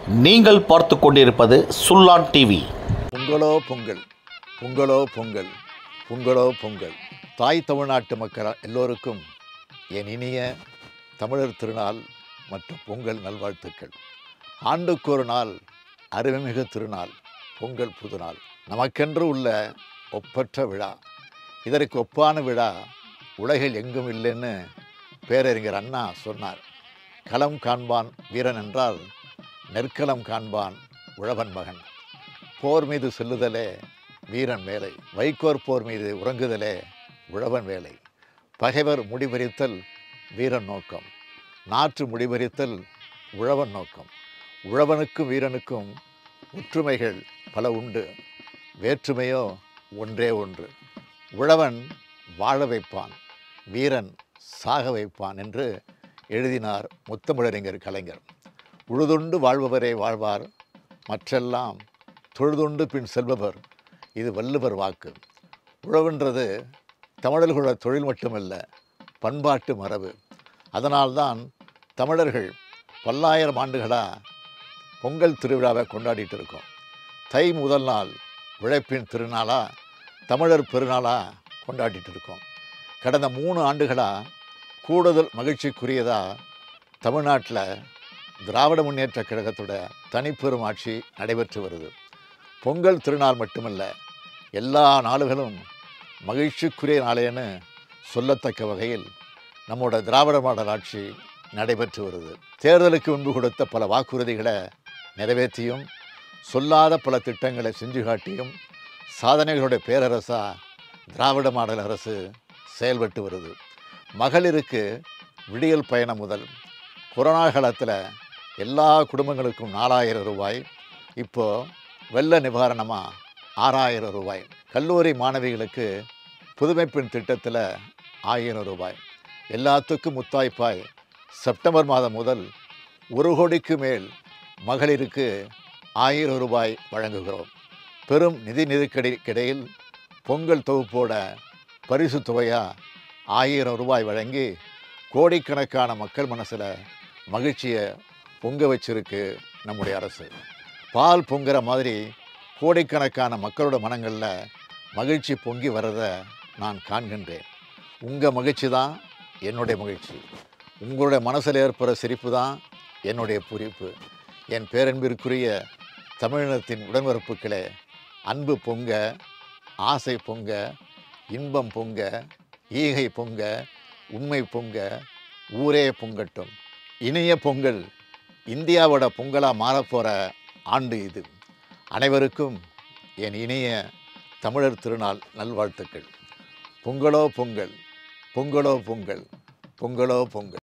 நீங்கள் பார்த்து கொண்டிருப்பது சுல்லான் டிவி. பொங்கலோ பொங்கல், பொங்கலோ பொங்கல், பொங்கலோ பொங்கல். தாய் தமிழ்நாட்டு மக்கள் எல்லோருக்கும் என் இனிய தமிழர் திருநாள் மற்றும் பொங்கல் நல்வாழ்த்துக்கள். ஆண்டுக்கு ஒரு நாள் அருமைமிகு திருநாள் பொங்கல் புதுநாள். நமக்கென்று உள்ள ஒப்பற்ற விழா. இதற்கு ஒப்பான விழா உலகில் எங்கும் இல்லைன்னு பேரறிஞர் அண்ணா சொன்னார். களம் காண்பான் வீரன் என்றால் நெற்களம் காண்பான் உழவன் மகன். போர் மீது செல்லுதலே வீரன் வேலை, வைக்கோற் போர் மீது உறங்குதலே உழவன் வேலை. பகைவர் முடிபறித்தல் வீரன் நோக்கம், நாற்று முடிபறித்தல் உழவன் நோக்கம். உழவனுக்கும் வீரனுக்கும் ஒற்றுமைகள் பல உண்டு, வேற்றுமையோ ஒன்றே ஒன்று. உழவன் வாழ வைப்பான், வீரன் சாக வைப்பான் என்று எழுதினார் முத்தமிழறிஞர் கலைஞர். உழுதுண்டு வாழ்பவரே வாழ்வார், மற்றெல்லாம் தொழுதுண்டு பின் செல்பவர், இது வள்ளுவர் வாக்கு. உழவுன்றது தமிழர்களோட தொழில் மட்டுமல்ல, பண்பாட்டு மரபு. அதனால்தான் தமிழர்கள் பல்லாயிரம் ஆண்டுகளாக பொங்கல் திருவிழாவை கொண்டாடிட்டு இருக்கோம். தை முதல் நாள் உழைப்பின் திருநாளாக, தமிழர் பெருநாளாக கொண்டாடிட்டு இருக்கோம். கடந்த 3 ஆண்டுகளாக கூடுதல் மகிழ்ச்சிக்குரியதாக தமிழ்நாட்டில் திராவிட முன்னேற்ற கழகத்தோட தனிப்பெரும் ஆட்சி நடைபெற்று வருது. பொங்கல் திருநாள் மட்டுமல்ல, எல்லா நாளுகளும் மகிழ்ச்சிக்குரிய நாளேன்னு சொல்லத்தக்க வகையில் நம்மோட திராவிட மாடல் ஆட்சி நடைபெற்று வருது. தேர்தலுக்கு முன்பு கொடுத்த பல வாக்குறுதிகளை நிறைவேற்றியும், சொல்லாத பல திட்டங்களை செஞ்சு காட்டியும் சாதனைகளுடைய பேரரசாக திராவிட மாடல் அரசு செயல்பட்டு வருது. மகளிருக்கு விடியல் பயணம் முதல், கொரோனா காலத்தில் எல்லா குடும்பங்களுக்கும் 4000 ரூபாய், இப்போது வெள்ள நிவாரணமாக 6000 ரூபாய், கல்லூரி மாணவிகளுக்கு புதுமைப்பெண் திட்டத்தில் 1000 ரூபாய், எல்லாத்துக்கும் முத்தாய்ப்பாய் செப்டம்பர் மாதம் முதல் 1 கோடிக்கு மேல் மகளிருக்கு 1000 ரூபாய் வழங்குகிறோம். பெரும் நிதி நெருக்கடிக்கிடையில் பொங்கல் தொகுப்போட பரிசு தொகையாக 1000 ரூபாய் வழங்கி கோடிக்கணக்கான மக்கள் மனசில் மகிழ்ச்சியை பொங்க வச்சிருக்கு நம்முடைய அரசு. பால் பொங்குற மாதிரி கோடிக்கணக்கான மக்களோட மனங்களில் மகிழ்ச்சி பொங்கி வர்றதை நான் காண்கின்றேன். உங்கள் மகிழ்ச்சி தான் என்னுடைய மகிழ்ச்சி, உங்களுடைய மனசில் ஏற்படுற சிரிப்பு தான் என்னுடைய பூரிப்பு. என் பேரன்பிற்குரிய தமிழினத்தின் உடன்பிறப்புகளே, அன்பு பொங்க, ஆசை பொங்க, இன்பம் பொங்க, ஈகை பொங்க, உண்மை பொங்க, ஊரே பொங்கட்டும். இனிய பொங்கல் இந்தியாவோட பொங்கலாக மாறப்போகிற ஆண்டு இது. அனைவருக்கும் என் இனிய தமிழர் திருநாள் நல்வாழ்த்துக்கள். பொங்கலோ பொங்கல், பொங்கலோ பொங்கல், பொங்கலோ பொங்கல்.